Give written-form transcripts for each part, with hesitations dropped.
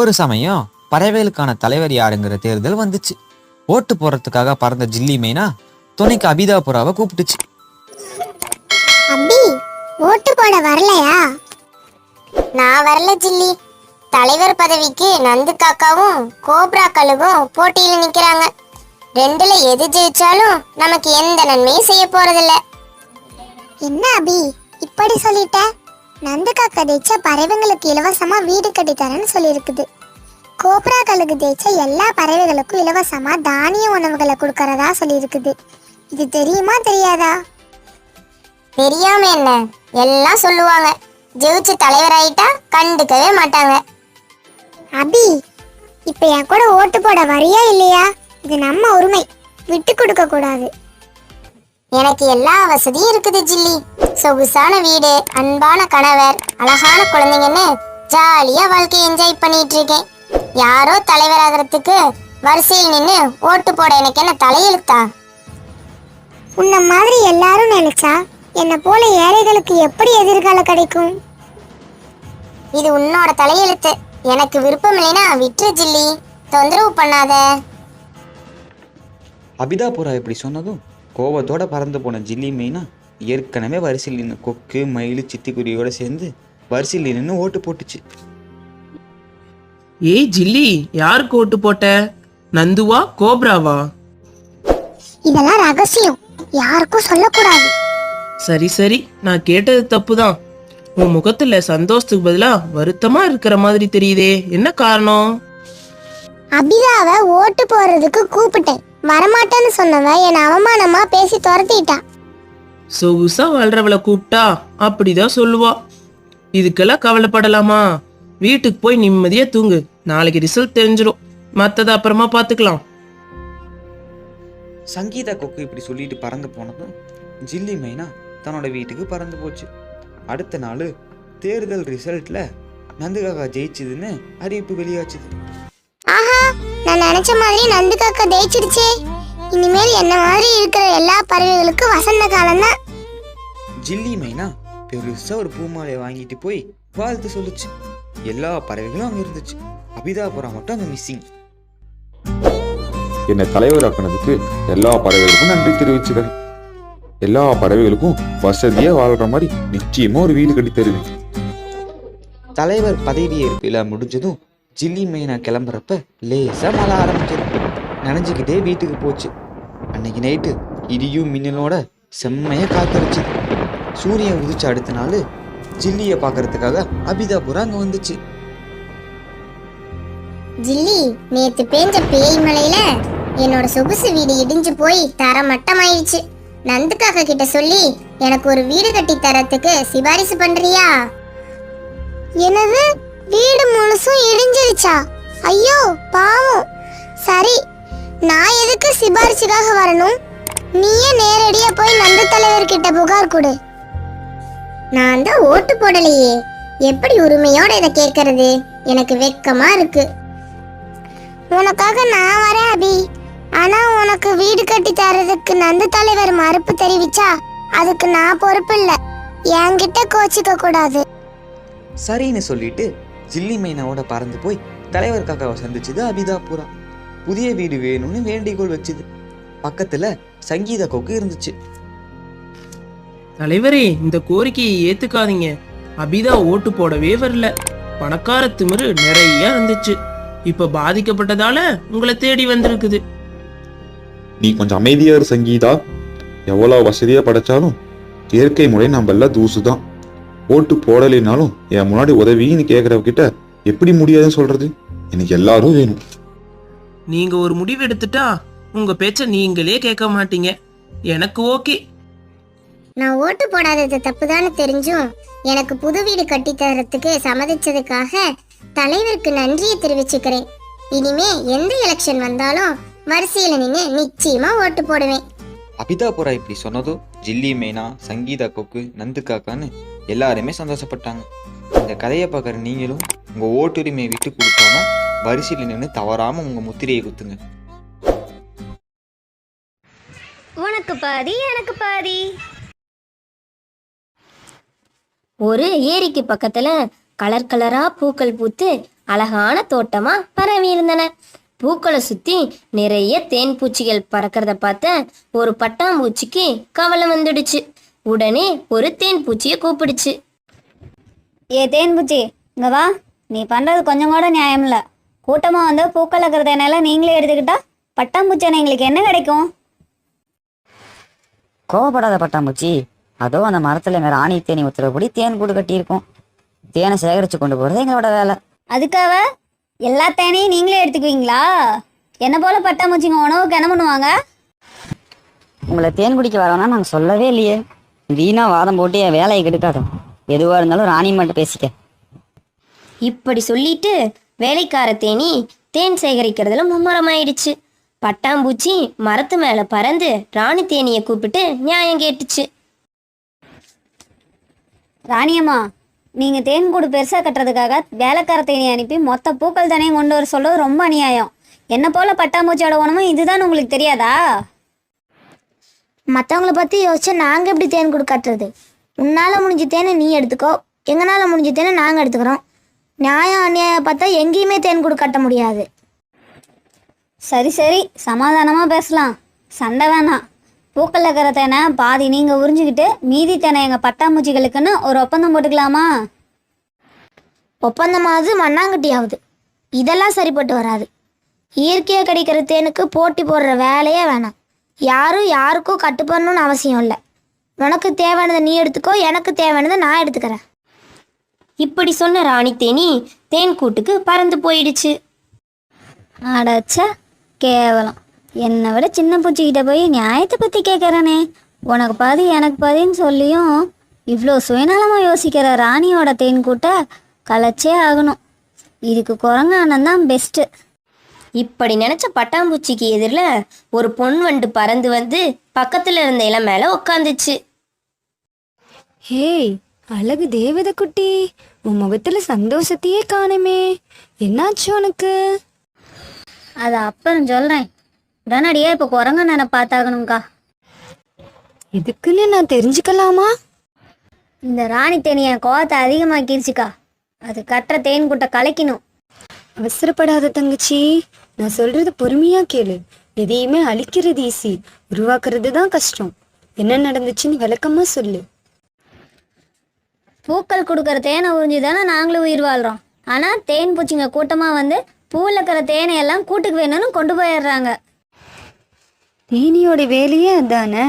ஒரு சமயம் பறவைகளுக்கான தலைவர் யாருங்கிற தேர்தல் வந்துச்சு. ஓட்டு போறதுக்காக பறந்த ஜில்லி மைனா துணைக்கு அபிதா புறாவை கூப்பிட்டுச்சு. அபி, ஓட்டு போட வரலையா? நான் வரல ஜில்லி. தலைவர் பதவிக்கு நந்து காக்காவும் கோப்ரா கழுகும் போட்டியில் நிக்கிறாங்க. ரெண்டுல எது ஜெயிச்சாலும் நமக்கு எந்த நன்மையும் செய்ய போறதில்ல. என்ன அபி இப்படி சொல்லிட்ட? நந்து காக்கா ஜெயிச்சா பறவைங்களுக்கு இலவசமா வீடு கட்டி தரேன்னு சொல்லியிருக்குது. கோப்ரா கழுகு ஜெயிச்சா எல்லா பறவைகளுக்கும் இலவசமா தானிய உணவுகளை கொடுக்கறதா சொல்லியிருக்குது. இது தெரியுமா தெரியாதா? தெரியாம என்ன, எல்லாம் சொல்லுவாங்க. ஜெயிச்சு தலைவராயிட்டா கண்டுக்கவே மாட்டாங்க. அபி, இப்ப என் கூட ஓட்டு போட வரியா இல்லையா? இது நம்ம உரிமை, விட்டு கொடுக்க கூடாது. எனக்கு எல்லா வசதியும் இருக்குது ஜில்லி. சொகுசான வீடு, அன்பான கணவர், அழகான குழந்தைங்கன்னு ஜாலியா வாழ்க்கையை என்ஜாய் பண்ணிட்டு இருக்கேன். யாரோ தலைவராகிறதுக்கு வரிசையில் நின்று ஓட்டு போட எனக்கு என்ன தலையெழுத்தா? உன்ன மாதிரி எல்லாரும் நினைச்சா என்ன போல ஏழைகளுக்கு எப்படி எதிர்காலம் கிடைக்கும்? இது உன்னோட தலையெழுத்து. எனக்கு விருப்பம் இல்லைனா விட்டுரு ஜில்லி, தொந்தரவு பண்ணாத. அபிதா புறா இப்படி சொன்னதும் கோபத்தோட பறந்து போன ஜில்லி மைனா ஏற்கனவே வரிசையில் நின்று கொக்கு, மயில், சித்திக்குருவியோட சேர்ந்து வரிசையில் நின்று ஓட்டு போட்டுச்சு. ஏய் ஜில்லி, யாருக்கு ஓட்டு போட்ட? நந்துவா கோப்ராவா? இதெல்லாம் ரகசியம், யாருக்கும் சொல்லக்கூடாது. சரி சரி, நான் கேட்டது தப்புதான். உன் முகத்துல சந்தோஷத்துக்கு பதிலா வருத்தமா இருக்கிற மாதிரி தெரியுதே, என்ன காரணம்? அபிதாவை ஓட்டு போறதுக்கு கூப்பிட்டேன், வரமாட்டேன்னு சொன்னவ என்னை அவமானமா பேசி துரத்திட்டா. சொகுசா வாழ்றவளை கூப்பிட்டா அப்படிதான் சொல்லுவா. இதுக்கெல்லாம் கவலைப்படலாமா? வீட்டுக்கு போய் நிம்மதியா தூங்கு. நாளைக்கு ரிசல்ட் தெரிஞ்சிடும், மத்தத அப்புறமா பாத்துக்கலாம். சங்கீதா கொக்கு இப்படி சொல்லிட்டு பறந்து போனதும் ஜில்லி மைனா தன்னோட வீட்டுக்கு பறந்து போச்சு. அடுத்த நாள் தேர்தல் ரிசல்ட்ல நந்து காக்கா ஜெயிச்சதுன்னு அறிவிப்பு வெளியாச்சுது. ஆஹா, நான் நினைச்ச மாதிரி நந்து காக்கா ஜெயிச்சிருச்சே. இனிமேல் என்ன மாதிரி இருக்கிற எல்லா பறவைகளுக்கும் வசந்த காலம் தான். ஜில்லி மைனா பெருசா ஒரு பூமாலையை வாங்கிட்டு போய் வாழ்த்து சொல்லுச்சு. எல்லா பறவைகளும் அங்க இருந்துச்சு. அபிதா புறா மட்டும் அங்க மிஸ்ஸிங். என்னை தலைவராக்குனதுக்கு எல்லா பறவைகளுக்கும் நன்றி தெரிவிச்சுக்கிறேன். எல்லா பறவைகளுக்கும் வசதியா வாழ்ற மாதிரி நிச்சயமா ஒரு வீடு கட்டி தருவேன். தலைவர் பதவியேற்பு விழா முடிஞ்சதும் ஜில்லி மைனா கிளம்புறப்ப லேசா மழை ஆரம்பிச்சது. நனைஞ்சுக்கிட்டே வீட்டுக்கு போச்சு. அன்னைக்கு நைட்டு இடியும் மின்னலோட செம்மையா காத்தடிச்சுது. சூரியன் உதிச்ச அடுத்த நாள் ஜில்லியை பார்க்கறதுக்காக அபிதா புறா அங்க வந்துச்சு. ஜில்லி, நேத்து பேஞ்ச பேய் மலையில என்னோட சொகுசு வீடு இடிஞ்சு போய் தர மட்டமாயிடுச்சு. நந்து காக்கா கிட்ட சொல்லி எனக்கு ஒரு வீடு கட்டி தரத்துக்கு சிபாரிசு பண்றியா? எனது வீடு முழுசும் இடிஞ்சிருச்சா? ஐயோ பாவம். சரி, நான் எதுக்கு சிபாரிசுக்காக வரணும்? நீயே நேரடியா போய் நந்து தலைவர்கிட்ட புகார் கொடு. நான் தான் ஓட்டு போடலையே, எப்படி உரிமையோட இதை கேட்கறது? எனக்கு வெக்கமா இருக்கு. உனக்காக நான் வரேன் அபி. ஆனா உனக்கு வீடு கட்டி தரதுக்கு நந்து தலைவர் மறுப்பு தெரிவிச்சா அதுக்கு நான் பொறுப்பு இல்ல. என்கிட்ட கோச்சிக்க கூடாது. சரின்னு சொல்லிட்டு ஜில்லி மைனாவோட பறந்து போய் தலைவர் காக்காவை சந்திச்சது அபிதா புறா. புதிய வீடு வேணும்னு வேண்டிகோள் வச்சுது. பக்கத்துல சங்கீதா கொக்கு இருந்துச்சு. தலைவரே, இந்த கோரிக்கையை ஏத்துக்காதீங்க. அபிதா ஓட்டு போடவே வரல. பணக்கார திமிரு நிறைய இருந்துச்சு. இப்ப பாதிக்கப்பட்டதால உங்களை தேடி வந்திருக்குது. நீ கொஞ்சம் அமைதியா இரு சங்கீதா. எவ்வளவு வசதியா படைச்சாலும் இயற்கை முறை நம்ம எல்லாம் தூசுதான். ஓட்டு போடலைனாலும் என் முன்னாடி உதவின்னு கேட்கறவகிட்ட எப்படி முடியாதுன்னு சொல்றது? எனக்கு எல்லாரும் வேணும். நீங்க ஒரு முடிவு எடுத்துட்டா உங்க பேச்ச நீங்களே கேட்க மாட்டீங்க. எனக்கு ஓகே. நான் ஓட்டு போடாதது தப்புதான்னு தெரிஞ்சும் எனக்கு புது வீடு கட்டி தரத்துக்கு சம்மதிச்சதுக்காக தலைவருக்கு நன்றியை தெரிவிச்சுக்கிறேன். இனிமே எந்த எலெக்ஷன் வந்தாலும் வரிசையில நின்று நிச்சயமா ஓட்டு போடுவேன். அபிதா புறா இப்படி சொன்னதும் ஜில்லி மைனா, சங்கீதா கொக்கு, நந்து காக்கான்னு எல்லாருமே சந்தோஷப்பட்டாங்க. இந்த கதையை பார்க்குற நீங்களும் உங்க ஓட்டுரிமையை விட்டு கொடுக்காம வரிசையில் நின்று தவறாம உங்க முத்திரையை குத்துங்க. உனக்கு பாதி எனக்கு பாதி. ஒரு ஏரிக்கு பக்கத்துல கலர் கலரா பூக்கள் பூத்து அழகான தோட்டமா பரவி இருந்தன. பூக்களை சுத்தி நிறைய தேன் பூச்சிகள் பறக்கிறத பார்த்த ஒரு பட்டாம்பூச்சிக்கு கவலை வந்துடுச்சு. உடனே ஒரு தேன் பூச்சியை கூப்பிடுச்சு. ஏ தேன்பூச்சி, இங்க வா. நீ பண்றது கொஞ்சம் கூட நியாயம் இல்லை. கூட்டமா வந்து பூக்கள் இருக்கிறதனால நீங்களே எடுத்துக்கிட்டா பட்டாம்பூச்சி எங்களுக்கு என்ன கிடைக்கும்? கோவப்படாத பட்டாம்பூச்சி, அதோ அந்த மரத்துல எங்க ராணி தேனி உத்தரவுப்படி தேன் கூடு கட்டியிருக்கோம். தேனை சேகரித்து கொண்டு போகிறது எங்களோட வேலை. அதுக்காக எல்லா தேனையும் நீங்களே எடுத்துக்குவீங்களா? என்ன போல பட்டாம்பூச்சிங்க உணவுக்கு என்ன பண்ணுவாங்க? உங்களை தேன் குடிக்க வரோன்னா நாங்கள் சொல்லவே இல்லையே. வீணா வாதம் போட்டு என் வேலையை கெடுக்காதோம். எதுவாக இருந்தாலும் ராணி மட்டும் பேசிக்க. இப்படி சொல்லிட்டு வேலைக்கார தேனி தேன் சேகரிக்கிறதுல மும்முரமாயிடுச்சு. பட்டாம்பூச்சி மரத்து மேல பறந்து ராணி தேனியை கூப்பிட்டு நியாயம் கேட்டுச்சு. ராணியம்மா, நீங்க தேன் கூடு பெருசா கட்டுறதுக்காக வேலைக்கார தேனி அனுப்பி மொத்த பூக்கள் தானையும் கொண்டு வர சொல்றது ரொம்ப அநியாயம். என்ன போல பட்டாம்பூச்சியோட உணவு இதுதான் உங்களுக்கு தெரியாதா? மற்றவங்கள பற்றி யோசிச்சு நாங்கள் எப்படி தேன் கூடு கட்டுறது? உன்னால் முடிஞ்ச தேனை நீ எடுத்துக்கோ, எங்களால் முடிஞ்ச தேனை நாங்கள் எடுத்துக்கிறோம். நியாயம் அநியாயம் பார்த்தா எங்கேயுமே தேன் கூடு கட்ட முடியாது. சரி சரி, சமாதானமாக பேசலாம், சண்டை வேணாம். பூக்கள் இருக்கிற தேனை பாதி நீங்கள் உறிஞ்சிக்கிட்டு மீதி தேனை எங்கள் பட்டாம்பூச்சிகளுக்குன்னு ஒரு ஒப்பந்தம் போட்டுக்கலாமா? ஒப்பந்தமாவது மண்ணாங்கட்டியாவது இதெல்லாம் சரிப்பட்டு வராது. இயற்கையாக கிடைக்கிற தேனுக்கு போட்டி போடுற வேலையே வேணாம். யாரும் யாருக்கும் கட்டுப்படணும்னு அவசியம் இல்லை. உனக்கு தேவையானதை நீ எடுத்துக்கோ, எனக்கு தேவையானதை நான் எடுத்துக்கிறேன். இப்படி சொன்ன ராணி தேனி தேன் கூட்டுக்கு பறந்து போயிடுச்சு. அடச்ச கேவலம், என்னை விட சின்ன பூச்சிக்கிட்ட போய் நியாயத்தை பற்றி கேட்குறானே. உனக்கு பாதி எனக்கு பாதின்னு சொல்லியும் இவ்வளோ சுயநலமாக யோசிக்கிற ராணியோட தேன் கூட்ட கலைச்சே ஆகணும். இதுக்கு குரங்கு அண்ணன் தான் பெஸ்ட்டு. இப்படி நினைச்ச பட்டாம்பூச்சிக்கு எதிரில் ஒரு பொன் வண்டு பறந்து வந்து பக்கத்துல இருந்த இலை மேல உட்காந்துச்சு. ஹேய் அழகு தேவதை குட்டி, உன் முகத்துல சந்தோஷத்தையே காணுமே, என்னாச்சு உனக்கு? அதை அப்புறம் சொல்கிறேன். உடனடியே இப்போ குரங்கு அண்ணனை பார்த்தாகணும்க்கா. இதுக்குன்னு நான் தெரிஞ்சுக்கலாமா? இந்த ராணி தேனி என் கோவத்தை அதிகமாக்கிருச்சுக்கா. அது கட்டுற தேன் கூட்ட கலைக்கணும். அவசரப்படாத தங்கச்சி, நான் சொல்றது பொறுமையா கேளு. எதையுமே அழிக்கிறது ஈஸி, உருவாக்குறது தான் கஷ்டம். என்ன நடந்துச்சுன்னு விளக்கமா சொல்லு. பூக்கள் கொடுக்குற தேனை உறிஞ்சி தானே நாங்களும் உயிர் வாழ்கிறோம். ஆனால் தேன் பூச்சிங்க கூட்டமாக வந்து பூவில் இருக்கிற தேனை எல்லாம் கூட்டுக்கு வேணும்னு கொண்டு போயிடுறாங்க. தேனியோட வேலையே அதானே.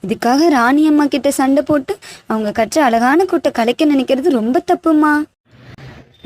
இதுக்காக ராணி அம்மா கிட்ட சண்டை போட்டு அவங்க கற்ற அழகான கூட்ட கலைக்க நினைக்கிறது ரொம்ப தப்புமா.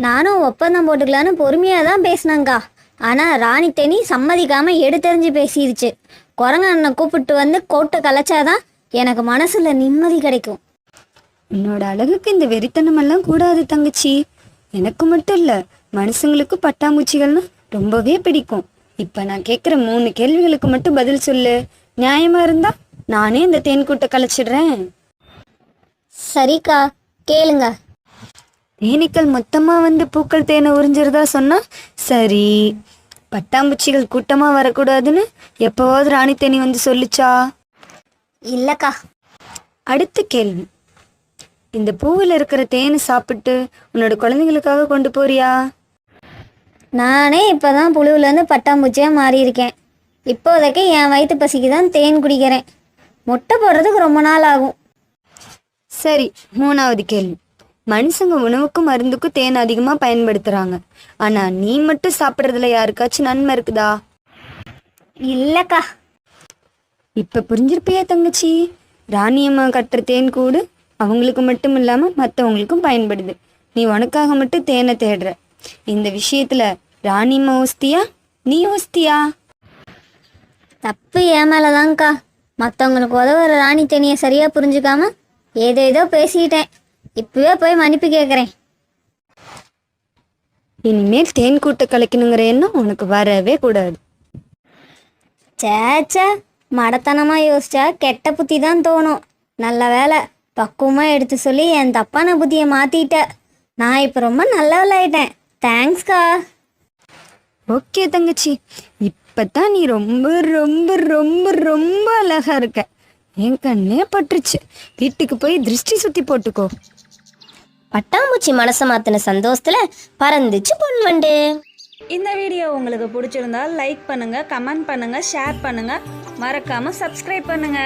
நானும் ஒப்பந்தம் போட்டுக்கலான்னு பொறுமையாக தான் பேசினேங்க்கா. ஆனால் ராணி தேனி சம்மதிக்காமல் எடுத்தெறிஞ்சு பேசிடுச்சு. குரங்கு அண்ணனை கூப்பிட்டு வந்து கோட்டை கலைச்சாதான் எனக்கு மனசில் நிம்மதி கிடைக்கும். உன்னோட அழகுக்கு இந்த வெறித்தனமெல்லாம் கூடாது தங்கச்சி. எனக்கு மட்டும் இல்லை, மனுஷங்களுக்கு பட்டாம்பூச்சிகள்னா ரொம்பவே பிடிக்கும். இப்போ நான் கேட்குற 3 கேள்விகளுக்கு மட்டும் பதில் சொல்லு. நியாயமா இருந்தா நானே இந்த தேன் கூட்டை கலைச்சிடுறேன். சரிக்கா, கேளுங்க. தேனீக்கள் மொத்தமா வந்து பூக்கள் தேனை உறிஞ்சிருதா சொன்னா சரி. பட்டாம்பூச்சிகள் கூட்டமா வரக்கூடாதுன்னு எப்போவாவது ராணி தேனி வந்து சொல்லிச்சா? இல்லைக்கா. அடுத்த கேள்வி, இந்த பூவில் இருக்கிற தேனை சாப்பிட்டு உன்னோட குழந்தைங்களுக்காக கொண்டு போறியா? நானே இப்போ தான் புழுவிலேருந்து பட்டாம்பூச்சியாக மாறியிருக்கேன். இப்போதைக்கு என் வயிற்று பசிக்கு தான் தேன் குடிக்கிறேன். முட்டை போடுறதுக்கு ரொம்ப நாள் ஆகும். சரி, 3வது கேள்வி, மனுஷங்க உணவுக்கும் மருந்துக்கும் தேன் அதிகமாக பயன்படுத்துகிறாங்க. ஆனால் நீ மட்டும் சாப்பிட்றதுல யாருக்காச்சும் நன்மை இருக்குதா? இல்லைக்கா. இப்போ புரிஞ்சிருப்பியா தங்கச்சி? ராணியம்மா கட்டுற தேன் கூடு அவங்களுக்கு மட்டும் இல்லாமல் மற்றவங்களுக்கும் பயன்படுது. நீ உனக்காக மட்டும் தேனை தேடுற. இந்த விஷயத்தில் ராணியம்மா ஓஸ்தியா நீ ஓஸ்தியா? தப்பு என் மேலே தான்க்கா. மற்றவங்களுக்கு உதவுற ராணி தேனியை சரியாக புரிஞ்சுக்காம ஏதோ பேசிக்கிட்டேன். இப்பவே போய் மன்னிப்பு கேட்குறேன். இனிமேல் தேன் கூட்டை கலைக்கணுங்கிற எண்ணம் உனக்கு வரவே கூடாது. சேச்சா, மடத்தனமாக யோசிச்சா கெட்ட புத்தி தான் தோணும். நல்ல வேலை, பக்குவமாக எடுத்து சொல்லி என் தப்பான புத்தியை மாற்றிட்ட. நான் இப்போ ரொம்ப நல்லவளாயிட்டேன். தேங்க்ஸ்க்கா. ஓகே தங்கச்சி, இப்பதான் நீ ரொம்ப ரொம்ப ரொம்ப ரொம்ப அழகா இருக்க. என் கண்ணே பட்டுருச்சு. வீட்டுக்கு போய் திருஷ்டி சுத்தி போட்டுக்கோ. பட்டாம்பூச்சி மனசை மாத்தின சந்தோஷத்துல பறந்துச்சு பொன்வண்டு. இந்த வீடியோ உங்களுக்கு பிடிச்சிருந்தா லைக் பண்ணுங்க, கமெண்ட் பண்ணுங்க, ஷேர் பண்ணுங்க, மறக்காம சப்ஸ்கிரைப் பண்ணுங்க.